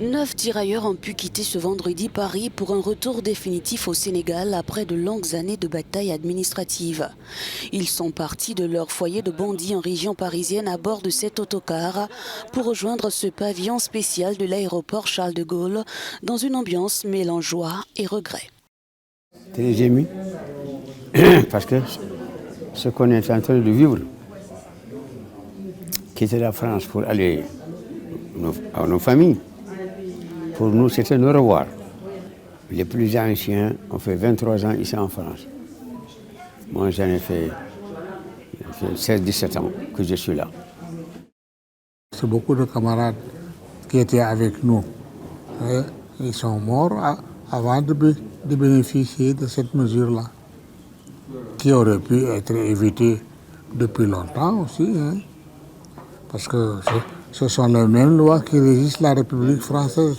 9 tirailleurs ont pu quitter ce vendredi Paris pour un retour définitif au Sénégal après de longues années de bataille administrative. Ils sont partis de leur foyer de Bondy en région parisienne à bord de cet autocar pour rejoindre ce pavillon spécial de l'aéroport Charles de Gaulle dans une ambiance mêlant joie et regret. Très ému parce que ce qu'on est en train de vivre, quitter la France pour aller à nos familles, pour nous, c'était nos revoir. Les plus anciens ont fait 23 ans ici en France. Moi, j'en ai fait 16-17 ans que je suis là. C'est beaucoup de camarades qui étaient avec nous. Et ils sont morts avant de bénéficier de cette mesure-là, qui aurait pu être évitée depuis longtemps aussi, hein, parce que ce sont les mêmes lois qui régissent la République française.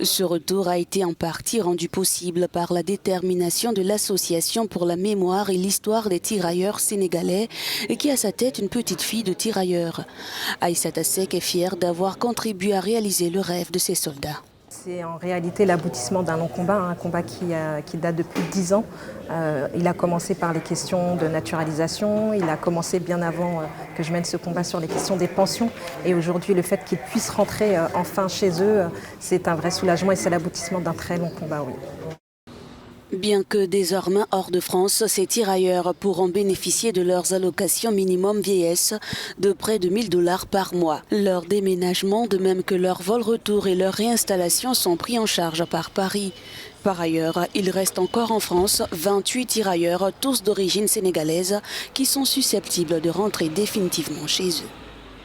Ce retour a été en partie rendu possible par la détermination de l'Association pour la mémoire et l'histoire des tirailleurs sénégalais qui a à sa tête une petite fille de tirailleur. Aïssata Seck est fière d'avoir contribué à réaliser le rêve de ses soldats. C'est en réalité l'aboutissement d'un long combat, un combat qui date depuis 10 ans. Il a commencé par les questions de naturalisation, il a commencé bien avant que je mène ce combat sur les questions des pensions. Et aujourd'hui, le fait qu'ils puissent rentrer enfin chez eux, c'est un vrai soulagement et c'est l'aboutissement d'un très long combat, oui. Bien que désormais hors de France, ces tirailleurs pourront bénéficier de leurs allocations minimum vieillesse de près de 1 000 $ par mois. Leur déménagement, de même que leur vol retour et leur réinstallation sont pris en charge par Paris. Par ailleurs, il reste encore en France 28 tirailleurs, tous d'origine sénégalaise, qui sont susceptibles de rentrer définitivement chez eux.